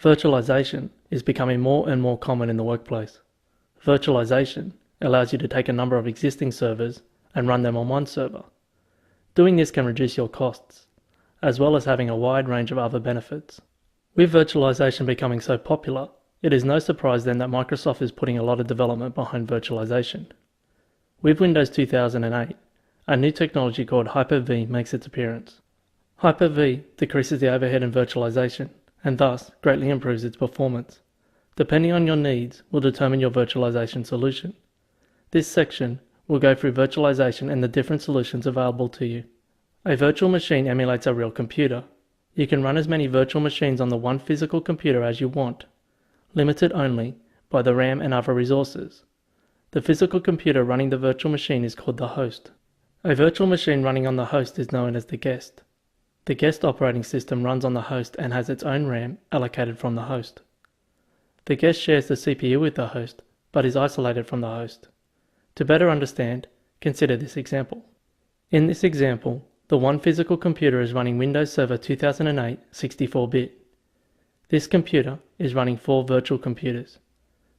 Virtualization is becoming more and more common in the workplace. Virtualization allows you to take a number of existing servers and run them on one server. Doing this can reduce your costs, as well as having a wide range of other benefits. With virtualization becoming so popular, it is no surprise then that Microsoft is putting a lot of development behind virtualization. With Windows 2008, a new technology called Hyper-V makes its appearance. Hyper-V decreases the overhead in virtualization, and thus greatly improves its performance. Depending on your needs will determine your virtualization solution. This section will go through virtualization and the different solutions available to you. A virtual machine emulates a real computer. You can run as many virtual machines on the one physical computer as you want, limited only by the RAM and other resources. The physical computer running the virtual machine is called the host. A virtual machine running on the host is known as the guest. The guest operating system runs on the host and has its own RAM allocated from the host. The guest shares the CPU with the host, but is isolated from the host. To better understand, consider this example. In this example, the one physical computer is running Windows Server 2008 64-bit. This computer is running 4 virtual computers.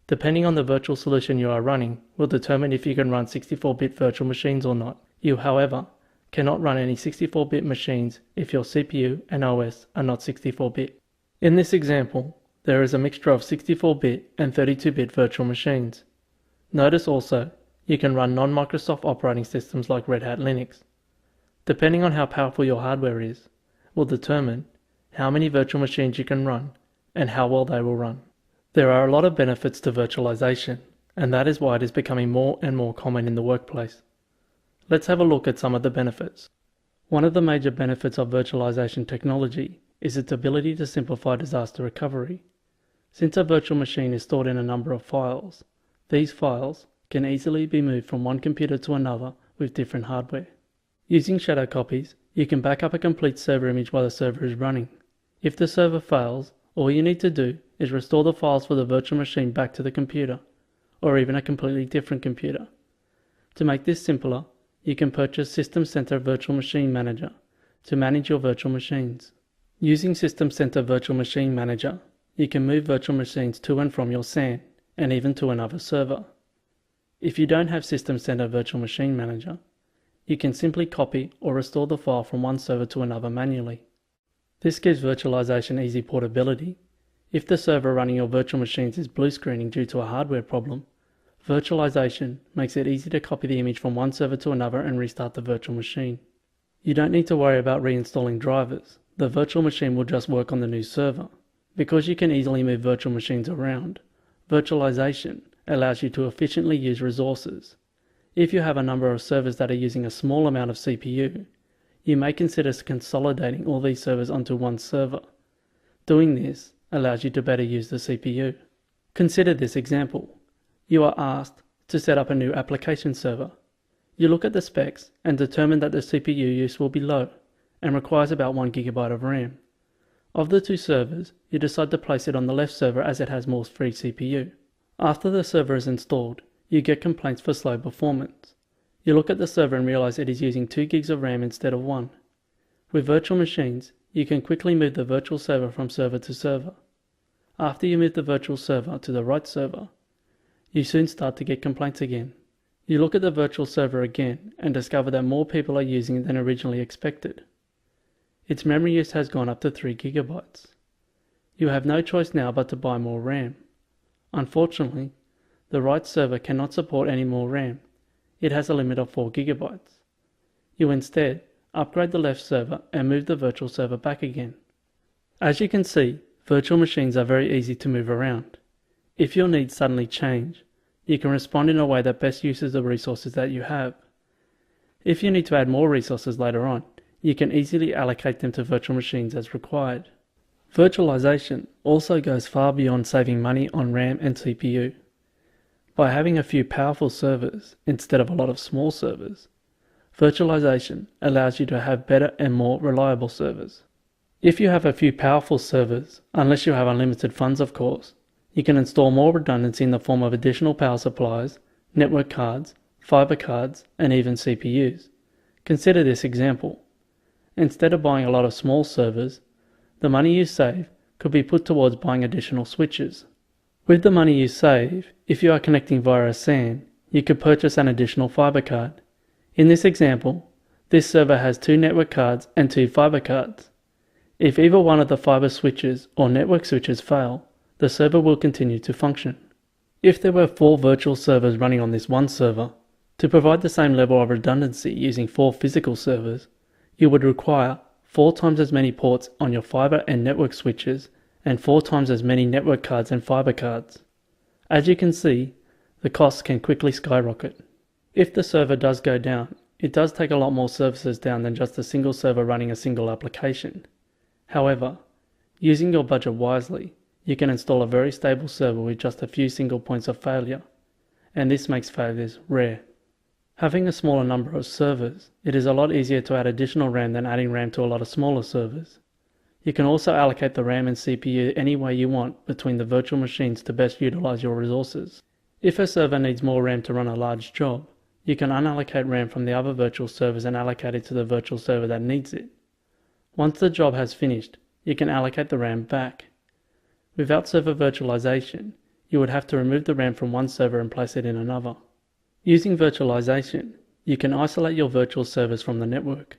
Depending on the virtual solution you are running will determine if you can run 64-bit virtual machines or not. You, however, cannot run any 64-bit machines if your CPU and OS are not 64-bit. In this example, there is a mixture of 64-bit and 32-bit virtual machines. Notice also, you can run non-Microsoft operating systems like Red Hat Linux. Depending on how powerful your hardware is, will determine how many virtual machines you can run and how well they will run. There are a lot of benefits to virtualization, and that is why it is becoming more and more common in the workplace. Let's have a look at some of the benefits. One of the major benefits of virtualization technology is its ability to simplify disaster recovery. Since a virtual machine is stored in a number of files, these files can easily be moved from one computer to another with different hardware. Using shadow copies, you can back up a complete server image while the server is running. If the server fails, all you need to do is restore the files for the virtual machine back to the computer, or even a completely different computer. To make this simpler, you can purchase System Center Virtual Machine Manager to manage your virtual machines. Using System Center Virtual Machine Manager, you can move virtual machines to and from your SAN, and even to another server. If you don't have System Center Virtual Machine Manager, you can simply copy or restore the file from one server to another manually. This gives virtualization easy portability. If the server running your virtual machines is blue screening due to a hardware problem, virtualization makes it easy to copy the image from one server to another and restart the virtual machine. You don't need to worry about reinstalling drivers. The virtual machine will just work on the new server. Because you can easily move virtual machines around, virtualization allows you to efficiently use resources. If you have a number of servers that are using a small amount of CPU, you may consider consolidating all these servers onto one server. Doing this allows you to better use the CPU. Consider this example. You are asked to set up a new application server. You look at the specs and determine that the CPU use will be low and requires about 1 GB of RAM. Of the two servers, you decide to place it on the left server as it has more free CPU. After the server is installed, you get complaints for slow performance. You look at the server and realize it is using 2 gigs of RAM instead of 1. With virtual machines, you can quickly move the virtual server from server to server. After you move the virtual server to the right server, you soon start to get complaints again. You look at the virtual server again and discover that more people are using it than originally expected. Its memory use has gone up to 3 GB. You have no choice now but to buy more RAM. Unfortunately, the right server cannot support any more RAM. It has a limit of 4 GB. You instead upgrade the left server and move the virtual server back again. As you can see, virtual machines are very easy to move around. If your needs suddenly change, you can respond in a way that best uses the resources that you have. If you need to add more resources later on, you can easily allocate them to virtual machines as required. Virtualization also goes far beyond saving money on RAM and CPU. By having a few powerful servers instead of a lot of small servers, virtualization allows you to have better and more reliable servers. If you have a few powerful servers, unless you have unlimited funds of course, you can install more redundancy in the form of additional power supplies, network cards, fiber cards, and even CPUs. Consider this example. Instead of buying a lot of small servers, the money you save could be put towards buying additional switches. With the money you save, if you are connecting via a SAN, you could purchase an additional fiber card. In this example, this server has 2 network cards and 2 fiber cards. If either one of the fiber switches or network switches fail, the server will continue to function. If there were 4 virtual servers running on this one server, to provide the same level of redundancy using 4 physical servers, you would require 4 times as many ports on your fiber and network switches and 4 times as many network cards and fiber cards. As you can see, the costs can quickly skyrocket. If the server does go down, it does take a lot more services down than just a single server running a single application. However, using your budget wisely, you can install a very stable server with just a few single points of failure, and this makes failures rare. Having a smaller number of servers, it is a lot easier to add additional RAM than adding RAM to a lot of smaller servers. You can also allocate the RAM and CPU any way you want between the virtual machines to best utilize your resources. If a server needs more RAM to run a large job, you can unallocate RAM from the other virtual servers and allocate it to the virtual server that needs it. Once the job has finished, you can allocate the RAM back. Without server virtualization, you would have to remove the RAM from one server and place it in another. Using virtualization, you can isolate your virtual servers from the network.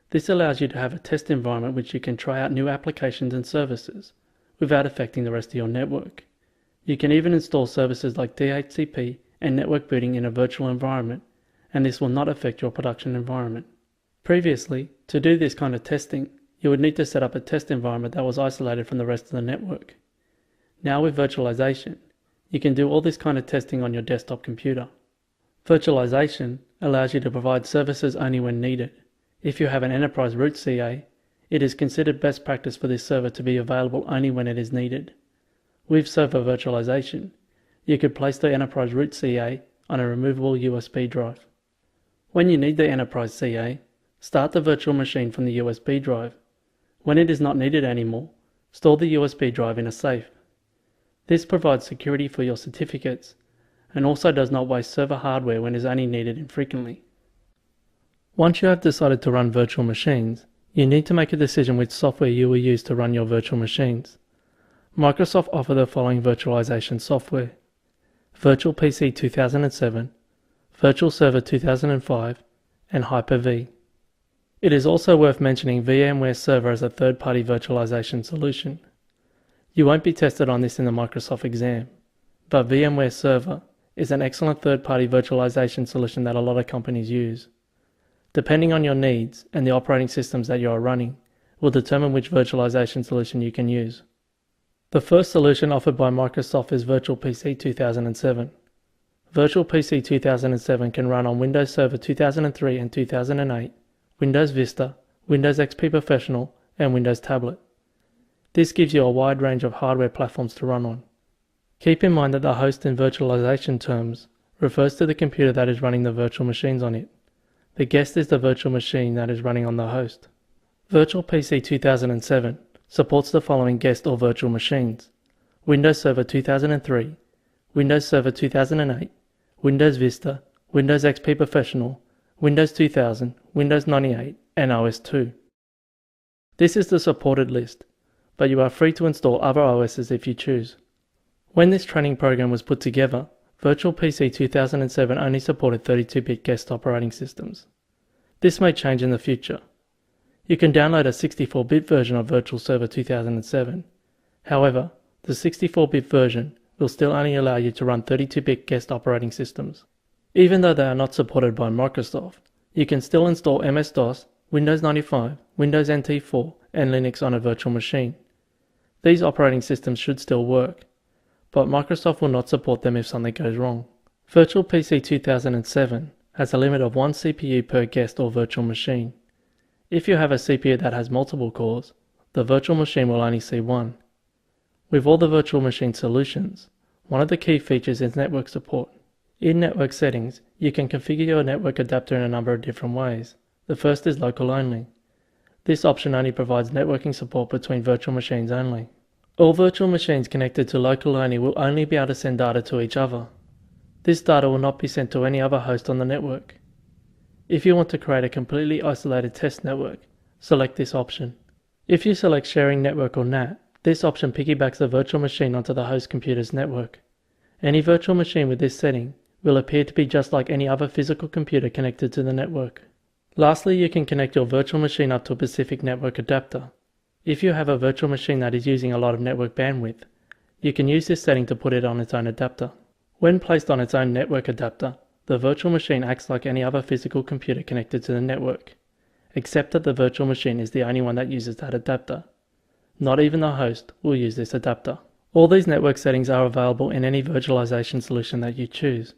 This allows you to have a test environment which you can try out new applications and services without affecting the rest of your network. You can even install services like DHCP and network booting in a virtual environment, and this will not affect your production environment. Previously, to do this kind of testing, you would need to set up a test environment that was isolated from the rest of the network. Now with virtualization, you can do all this kind of testing on your desktop computer. Virtualization allows you to provide services only when needed. If you have an enterprise root CA, it is considered best practice for this server to be available only when it is needed. With server virtualization, you could place the enterprise root CA on a removable USB drive. When you need the enterprise CA, start the virtual machine from the USB drive. When it is not needed anymore, store the USB drive in a safe. This provides security for your certificates and also does not waste server hardware when it is only needed infrequently. Once you have decided to run virtual machines, you need to make a decision which software you will use to run your virtual machines. Microsoft offer the following virtualization software: Virtual PC 2007, Virtual Server 2005, and Hyper-V. It is also worth mentioning VMware Server as a third-party virtualization solution. You won't be tested on this in the Microsoft exam, but VMware Server is an excellent third-party virtualization solution that a lot of companies use. Depending on your needs and the operating systems that you are running, will determine which virtualization solution you can use. The first solution offered by Microsoft is Virtual PC 2007. Virtual PC 2007 can run on Windows Server 2003 and 2008, Windows Vista, Windows XP Professional, and Windows Tablet. This gives you a wide range of hardware platforms to run on. Keep in mind that the host in virtualization terms refers to the computer that is running the virtual machines on it. The guest is the virtual machine that is running on the host. Virtual PC 2007 supports the following guest or virtual machines: Windows Server 2003, Windows Server 2008, Windows Vista, Windows XP Professional, Windows 2000, Windows 98, and OS/2. This is the supported list, but you are free to install other OSs if you choose. When this training program was put together, Virtual PC 2007 only supported 32-bit guest operating systems. This may change in the future. You can download a 64-bit version of Virtual Server 2007. However, the 64-bit version will still only allow you to run 32-bit guest operating systems. Even though they are not supported by Microsoft, you can still install MS-DOS, Windows 95, Windows NT4, and Linux on a virtual machine. These operating systems should still work, but Microsoft will not support them if something goes wrong. Virtual PC 2007 has a limit of 1 CPU per guest or virtual machine. If you have a CPU that has multiple cores, the virtual machine will only see 1. With all the virtual machine solutions, one of the key features is network support. In network settings, you can configure your network adapter in a number of different ways. The first is local only. This option only provides networking support between virtual machines only. All virtual machines connected to local only will only be able to send data to each other. This data will not be sent to any other host on the network. If you want to create a completely isolated test network, select this option. If you select Sharing Network or NAT, This option piggybacks the virtual machine onto the host computer's network. Any virtual machine with this setting will appear to be just like any other physical computer connected to the network. Lastly, you can connect your virtual machine up to a specific network adapter. If you have a virtual machine that is using a lot of network bandwidth, you can use this setting to put it on its own adapter. When placed on its own network adapter, the virtual machine acts like any other physical computer connected to the network, except that the virtual machine is the only one that uses that adapter. Not even the host will use this adapter. All these network settings are available in any virtualization solution that you choose.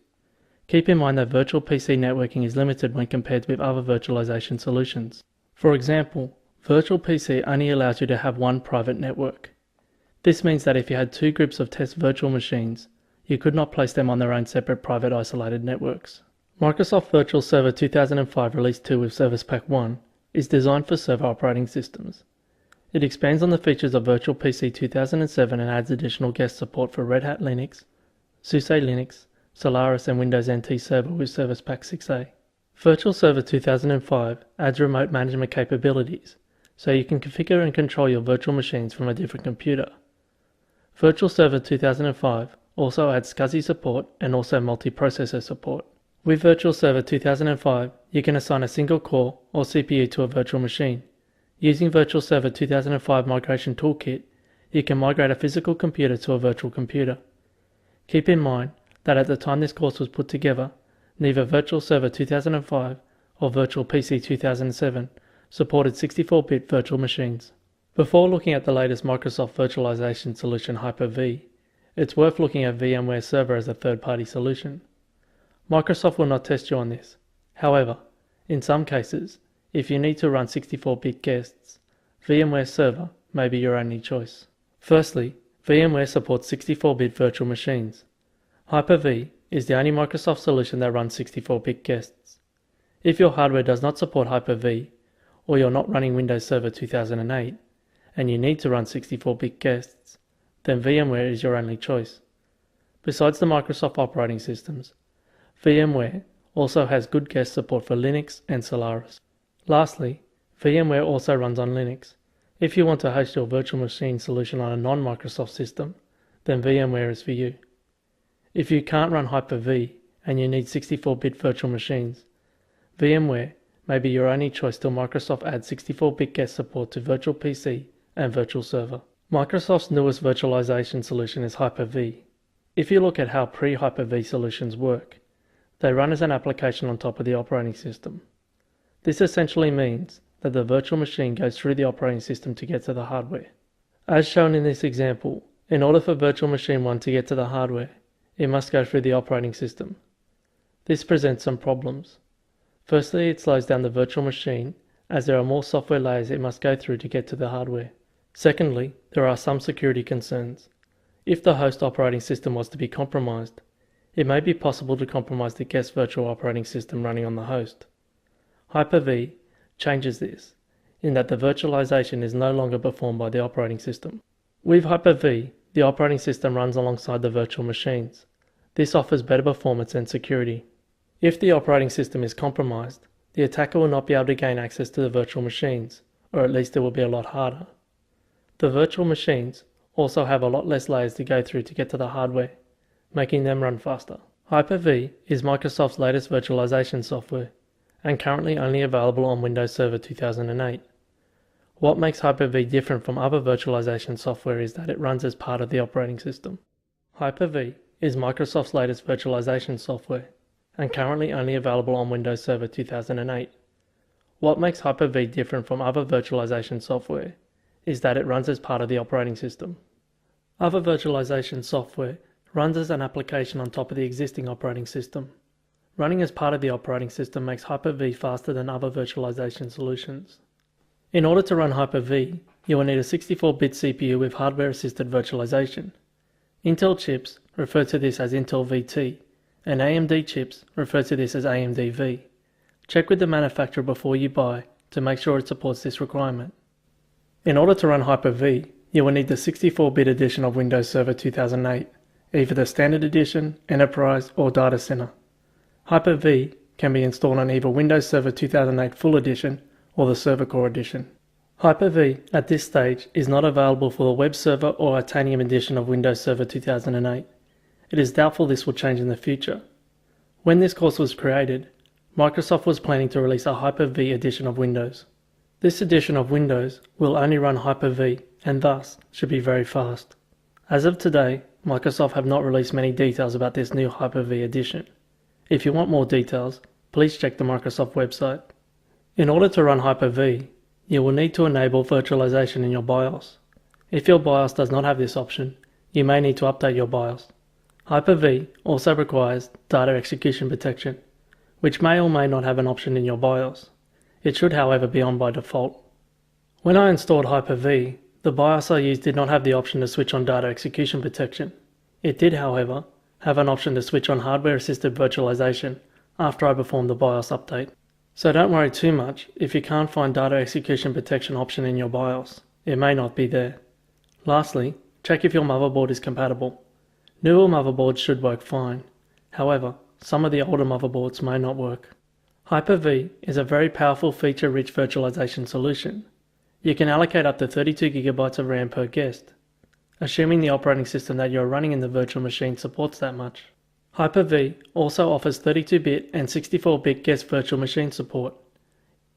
Keep in mind that virtual PC networking is limited when compared with other virtualization solutions. For example, virtual PC only allows you to have one private network. This means that if you had two groups of test virtual machines, you could not place them on their own separate private isolated networks. Microsoft Virtual Server 2005 Release 2 with Service Pack 1 is designed for server operating systems. It expands on the features of Virtual PC 2007 and adds additional guest support for Red Hat Linux, SUSE Linux, Solaris and Windows NT Server with Service Pack 6a. Virtual Server 2005 adds remote management capabilities, so you can configure and control your virtual machines from a different computer. Virtual Server 2005 also adds SCSI support and also multiprocessor support. With Virtual Server 2005, you can assign a single core or CPU to a virtual machine. Using Virtual Server 2005 Migration Toolkit, you can migrate a physical computer to a virtual computer. Keep in mind that at the time this course was put together, neither Virtual Server 2005 or Virtual PC 2007 supported 64-bit virtual machines. Before looking at the latest Microsoft virtualization solution Hyper-V, it's worth looking at VMware Server as a third-party solution. Microsoft will not test you on this. However, in some cases, if you need to run 64-bit guests, VMware Server may be your only choice. Firstly, VMware supports 64-bit virtual machines. Hyper-V is the only Microsoft solution that runs 64-bit guests. If your hardware does not support Hyper-V, or you're not running Windows Server 2008, and you need to run 64-bit guests, then VMware is your only choice. Besides the Microsoft operating systems, VMware also has good guest support for Linux and Solaris. Lastly, VMware also runs on Linux. If you want to host your virtual machine solution on a non-Microsoft system, then VMware is for you. If you can't run Hyper-V and you need 64-bit virtual machines, VMware may be your only choice till Microsoft adds 64-bit guest support to Virtual PC and Virtual Server. Microsoft's newest virtualization solution is Hyper-V. If you look at how pre-Hyper-V solutions work, they run as an application on top of the operating system. This essentially means that the virtual machine goes through the operating system to get to the hardware. As shown in this example, in order for Virtual Machine 1 to get to the hardware, it must go through the operating system. This presents some problems. Firstly, it slows down the virtual machine as there are more software layers it must go through to get to the hardware. Secondly, there are some security concerns. If the host operating system was to be compromised, it may be possible to compromise the guest virtual operating system running on the host. Hyper-V changes this, in that the virtualization is no longer performed by the operating system. With Hyper-V, the operating system runs alongside the virtual machines. This offers better performance and security. If the operating system is compromised, the attacker will not be able to gain access to the virtual machines, or at least it will be a lot harder. The virtual machines also have a lot less layers to go through to get to the hardware, making them run faster. Hyper-V is Microsoft's latest virtualization software, and currently only available on Windows Server 2008. What makes Hyper-V different from other virtualization software is that it runs as part of the operating system. Hyper-V is Microsoft's latest virtualization software, and currently only available on Windows Server 2008. What makes Hyper-V different from other virtualization software is that it runs as part of the operating system. Other virtualization software runs as an application on top of the existing operating system. Running as part of the operating system makes Hyper-V faster than other virtualization solutions. In order to run Hyper-V, you will need a 64-bit CPU with hardware-assisted virtualization. Intel chips refer to this as Intel VT, and AMD chips refer to this as AMD V. Check with the manufacturer before you buy to make sure it supports this requirement. In order to run Hyper-V, you will need the 64-bit edition of Windows Server 2008, either the Standard Edition, Enterprise, or Data Center. Hyper-V can be installed on either Windows Server 2008 Full Edition or the Server Core Edition. Hyper-V at this stage is not available for the web server or Titanium edition of Windows Server 2008. It is doubtful this will change in the future. When this course was created, Microsoft was planning to release a Hyper-V edition of Windows. This edition of Windows will only run Hyper-V and thus should be very fast. As of today, Microsoft have not released many details about this new Hyper-V edition. If you want more details, please check the Microsoft website. In order to run Hyper-V, you will need to enable virtualization in your BIOS. If your BIOS does not have this option, you may need to update your BIOS. Hyper-V also requires data execution protection, which may or may not have an option in your BIOS. It should, however, be on by default. When I installed Hyper-V, the BIOS I used did not have the option to switch on data execution protection. It did, however, have an option to switch on hardware-assisted virtualization after I performed the BIOS update. So don't worry too much if you can't find data execution protection option in your BIOS. It may not be there. Lastly, check if your motherboard is compatible. Newer motherboards should work fine. However, some of the older motherboards may not work. Hyper-V is a very powerful feature-rich virtualization solution. You can allocate up to 32 GB of RAM per guest, assuming the operating system that you are running in the virtual machine supports that much. Hyper-V also offers 32-bit and 64-bit guest virtual machine support.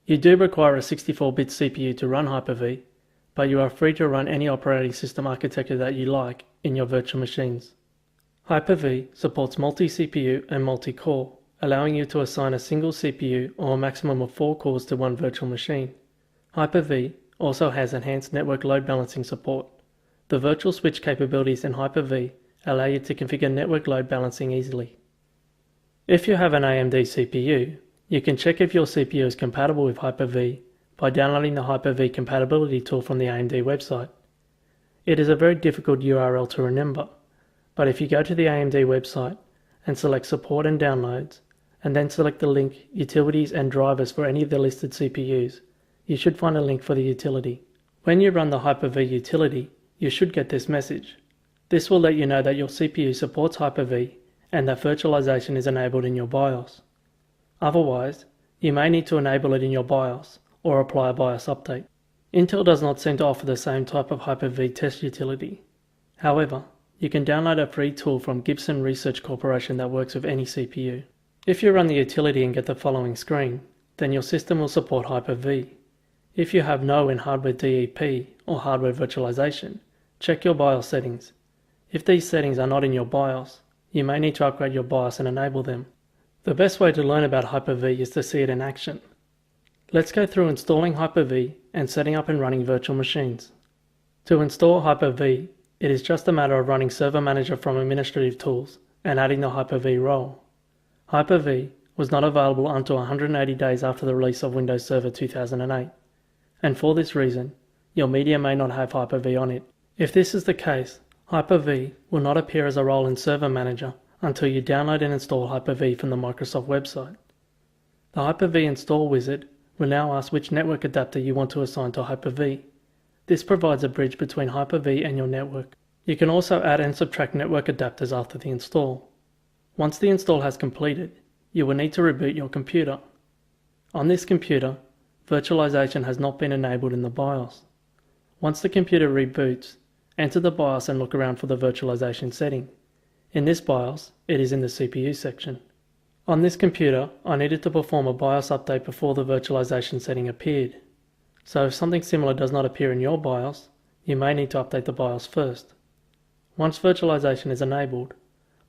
You do require a 64-bit CPU to run Hyper-V, but you are free to run any operating system architecture that you like in your virtual machines. Hyper-V supports multi-CPU and multi-core, allowing you to assign a single CPU or a maximum of 4 cores to one virtual machine. Hyper-V also has enhanced network load balancing support. The virtual switch capabilities in Hyper-V allow you to configure network load balancing easily. If you have an AMD CPU, you can check if your CPU is compatible with Hyper-V by downloading the Hyper-V compatibility tool from the AMD website. It is a very difficult URL to remember, but if you go to the AMD website and select Support and Downloads, and then select the link Utilities and Drivers for any of the listed CPUs, you should find a link for the utility. When you run the Hyper-V utility, you should get this message. This will let you know that your CPU supports Hyper-V and that virtualization is enabled in your BIOS. Otherwise, you may need to enable it in your BIOS or apply a BIOS update. Intel does not seem to offer the same type of Hyper-V test utility. However, you can download a free tool from Gibson Research Corporation that works with any CPU. If you run the utility and get the following screen, then your system will support Hyper-V. If you have no in hardware DEP or hardware virtualization, check your BIOS settings. If these settings are not in your BIOS, you may need to upgrade your BIOS and enable them. The best way to learn about Hyper-V is to see it in action. Let's go through installing Hyper-V and setting up and running virtual machines. To install Hyper-V, it is just a matter of running Server Manager from Administrative Tools and adding the Hyper-V role. Hyper-V was not available until 180 days after the release of Windows Server 2008, and for this reason, your media may not have Hyper-V on it. If this is the case, Hyper-V will not appear as a role in Server Manager until you download and install Hyper-V from the Microsoft website. The Hyper-V install wizard will now ask which network adapter you want to assign to Hyper-V. This provides a bridge between Hyper-V and your network. You can also add and subtract network adapters after the install. Once the install has completed, you will need to reboot your computer. On this computer, virtualization has not been enabled in the BIOS. Once the computer reboots, enter the BIOS and look around for the virtualization setting. In this BIOS, it is in the CPU section. On this computer, I needed to perform a BIOS update before the virtualization setting appeared. So if something similar does not appear in your BIOS, you may need to update the BIOS first. Once virtualization is enabled,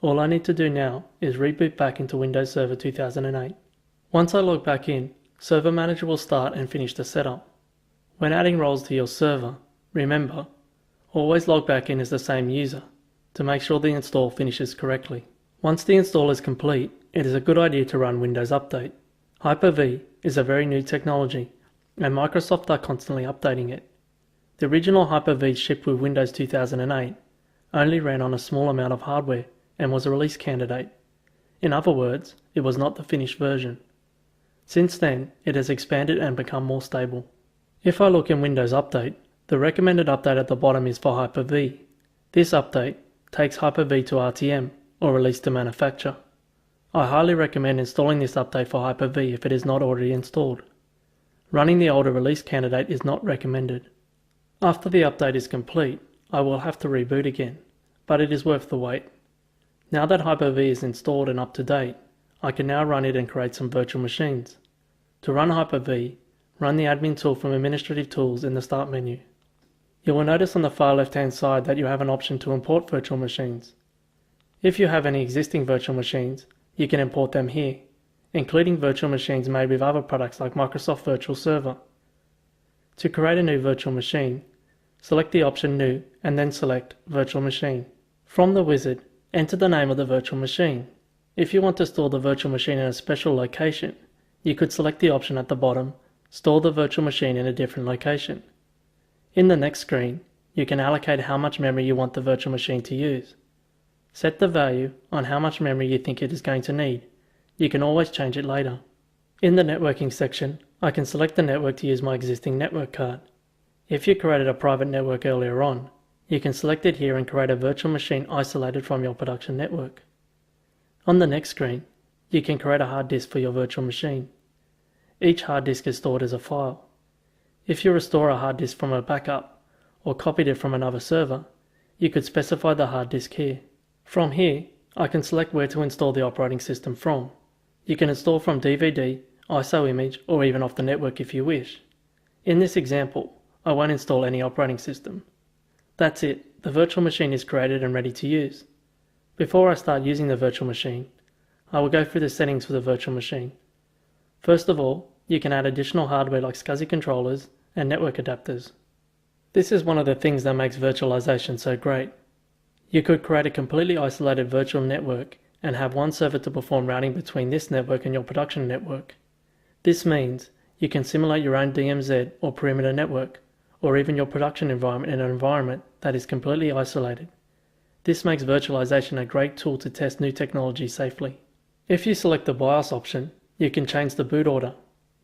all I need to do now is reboot back into Windows Server 2008. Once I log back in, Server Manager will start and finish the setup. When adding roles to your server, remember, always log back in as the same user to make sure the install finishes correctly. Once the install is complete, it is a good idea to run Windows Update. Hyper-V is a very new technology, and Microsoft are constantly updating it. The original Hyper-V shipped with Windows 2008 only ran on a small amount of hardware and was a release candidate. In other words, it was not the finished version. Since then, it has expanded and become more stable. If I look in Windows Update, the recommended update at the bottom is for Hyper-V. This update takes Hyper-V to RTM, or release to manufacture. I highly recommend installing this update for Hyper-V if it is not already installed. Running the older release candidate is not recommended. After the update is complete, I will have to reboot again, but it is worth the wait. Now that Hyper-V is installed and up to date, I can now run it and create some virtual machines. To run Hyper-V, run the admin tool from Administrative Tools in the Start menu. You will notice on the far left-hand side that you have an option to import virtual machines. If you have any existing virtual machines, you can import them here, including virtual machines made with other products like Microsoft Virtual Server. To create a new virtual machine, select the option New and then select Virtual Machine. From the wizard, enter the name of the virtual machine. If you want to store the virtual machine in a special location, you could select the option at the bottom, Store the virtual machine in a different location. In the next screen, you can allocate how much memory you want the virtual machine to use. Set the value on how much memory you think it is going to need. You can always change it later. In the networking section, I can select the network to use my existing network card. If you created a private network earlier on, you can select it here and create a virtual machine isolated from your production network. On the next screen, you can create a hard disk for your virtual machine. Each hard disk is stored as a file. If you restore a hard disk from a backup or copied it from another server, you could specify the hard disk here. From here, I can select where to install the operating system from. You can install from DVD, ISO image, or even off the network if you wish. In this example, I won't install any operating system. That's it, the virtual machine is created and ready to use. Before I start using the virtual machine, I will go through the settings for the virtual machine. First of all, you can add additional hardware like SCSI controllers and network adapters. This is one of the things that makes virtualization so great. You could create a completely isolated virtual network and have one server to perform routing between this network and your production network. This means you can simulate your own DMZ or perimeter network, or even your production environment in an environment that is completely isolated. This makes virtualization a great tool to test new technology safely. If you select the BIOS option, you can change the boot order.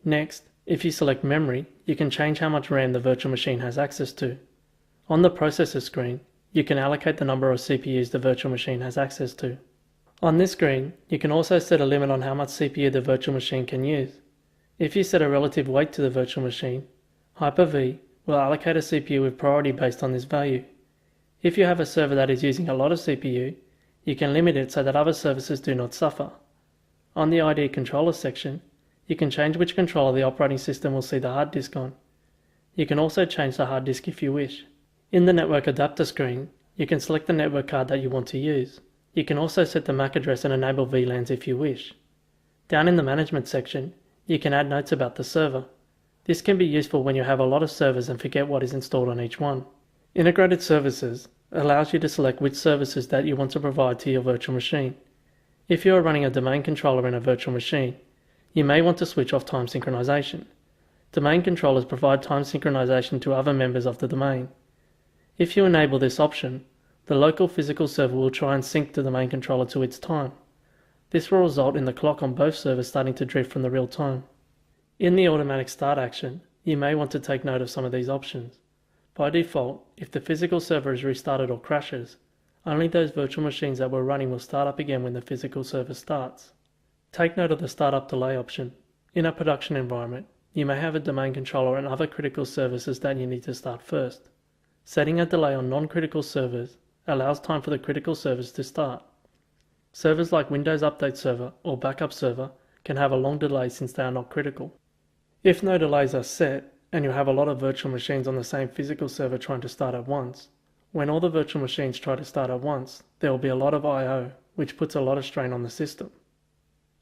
Next, if you select memory, you can change how much RAM the virtual machine has access to. On the processor screen, you can allocate the number of CPUs the virtual machine has access to. On this screen, you can also set a limit on how much CPU the virtual machine can use. If you set a relative weight to the virtual machine, Hyper-V will allocate a CPU with priority based on this value. If you have a server that is using a lot of CPU, you can limit it so that other services do not suffer. On the ID controller section, you can change which controller the operating system will see the hard disk on. You can also change the hard disk if you wish. In the network adapter screen, you can select the network card that you want to use. You can also set the MAC address and enable VLANs if you wish. Down in the management section, you can add notes about the server. This can be useful when you have a lot of servers and forget what is installed on each one. Integrated Services allows you to select which services that you want to provide to your virtual machine. If you are running a domain controller in a virtual machine, you may want to switch off time synchronization. Domain controllers provide time synchronization to other members of the domain. If you enable this option, the local physical server will try and sync the domain controller to its time. This will result in the clock on both servers starting to drift from the real time. In the automatic start action, you may want to take note of some of these options. By default, if the physical server is restarted or crashes, only those virtual machines that were running will start up again when the physical server starts. Take note of the startup delay option. In a production environment, you may have a domain controller and other critical services that you need to start first. Setting a delay on non-critical servers allows time for the critical servers to start. Servers like Windows Update Server or Backup Server can have a long delay since they are not critical. If no delays are set, and you have a lot of virtual machines on the same physical server trying to start at once, when all the virtual machines try to start at once, there will be a lot of I/O, which puts a lot of strain on the system.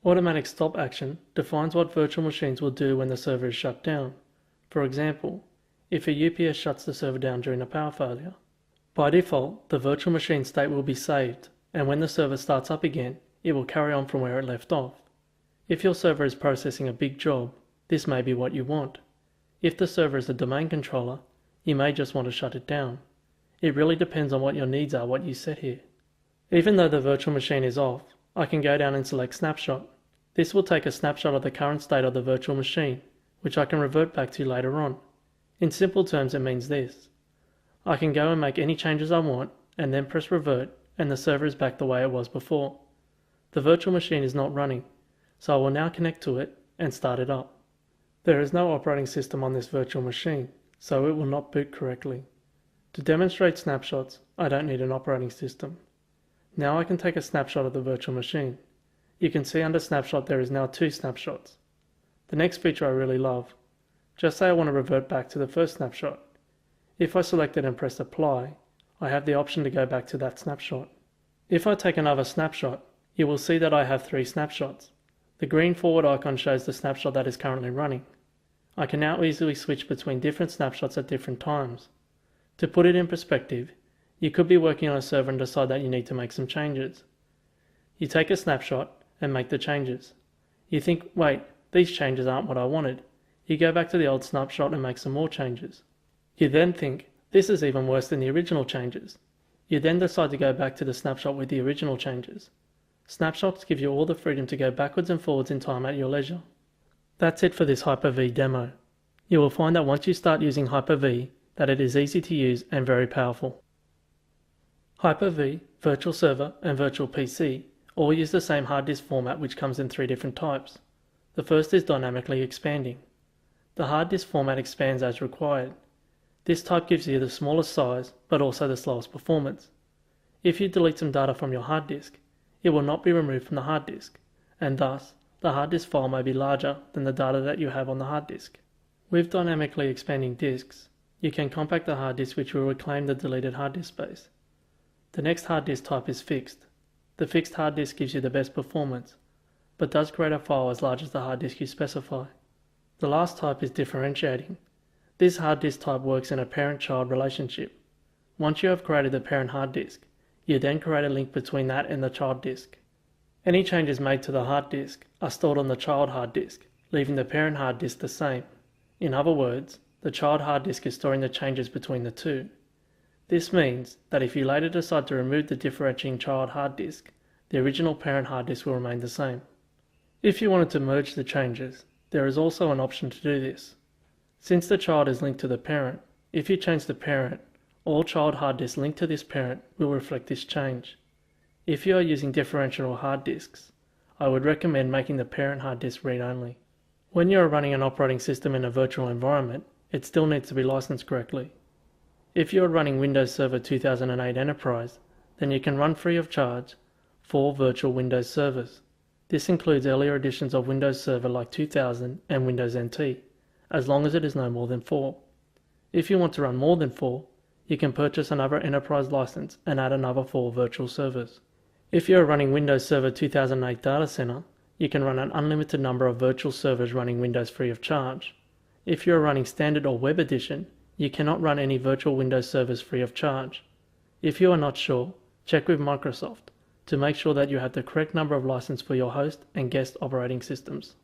Automatic stop action defines what virtual machines will do when the server is shut down. For example, if a UPS shuts the server down during a power failure. By default, the virtual machine state will be saved, and when the server starts up again, it will carry on from where it left off. If your server is processing a big job, this may be what you want. If the server is a domain controller, you may just want to shut it down. It really depends on what your needs are, what you set here. Even though the virtual machine is off, I can go down and select Snapshot. This will take a snapshot of the current state of the virtual machine, which I can revert back to later on. In simple terms, it means this. I can go and make any changes I want, and then press revert, and the server is back the way it was before. The virtual machine is not running, so I will now connect to it and start it up. There is no operating system on this virtual machine, so it will not boot correctly. To demonstrate snapshots, I don't need an operating system. Now I can take a snapshot of the virtual machine. You can see under snapshot there is now 2 snapshots. The next feature I really love. Just say I want to revert back to the first snapshot. If I select it and press apply, I have the option to go back to that snapshot. If I take another snapshot, you will see that I have 3 snapshots. The green forward icon shows the snapshot that is currently running. I can now easily switch between different snapshots at different times. To put it in perspective, you could be working on a server and decide that you need to make some changes. You take a snapshot and make the changes. You think, wait, these changes aren't what I wanted. You go back to the old snapshot and make some more changes. You then think, this is even worse than the original changes. You then decide to go back to the snapshot with the original changes. Snapshots give you all the freedom to go backwards and forwards in time at your leisure. That's it for this Hyper-V demo. You will find that once you start using Hyper-V, that it is easy to use and very powerful. Hyper-V, Virtual Server, and Virtual PC all use the same hard disk format, which comes in 3 different types. The first is dynamically expanding. The hard disk format expands as required. This type gives you the smallest size, but also the slowest performance. If you delete some data from your hard disk, it will not be removed from the hard disk, and thus, the hard disk file may be larger than the data that you have on the hard disk. With dynamically expanding disks, you can compact the hard disk, which will reclaim the deleted hard disk space. The next hard disk type is fixed. The fixed hard disk gives you the best performance, but does create a file as large as the hard disk you specify. The last type is differentiating. This hard disk type works in a parent-child relationship. Once you have created the parent hard disk, you then create a link between that and the child disk. Any changes made to the hard disk are stored on the child hard disk, leaving the parent hard disk the same. In other words, the child hard disk is storing the changes between the two. This means that if you later decide to remove the differentiating child hard disk, the original parent hard disk will remain the same. If you wanted to merge the changes, there is also an option to do this. Since the child is linked to the parent, if you change the parent, all child hard disks linked to this parent will reflect this change. If you are using differential hard disks, I would recommend making the parent hard disk read-only. When you are running an operating system in a virtual environment, it still needs to be licensed correctly. If you are running Windows Server 2008 Enterprise, then you can run free of charge 4 virtual Windows servers. This includes earlier editions of Windows Server like 2000 and Windows NT, as long as it is no more than 4. If you want to run more than 4, you can purchase another enterprise license and add another 4 virtual servers. If you are running Windows Server 2008 Data Center, you can run an unlimited number of virtual servers running Windows free of charge. If you are running Standard or Web Edition, you cannot run any virtual Windows servers free of charge. If you are not sure, check with Microsoft to make sure that you have the correct number of licenses for your host and guest operating systems.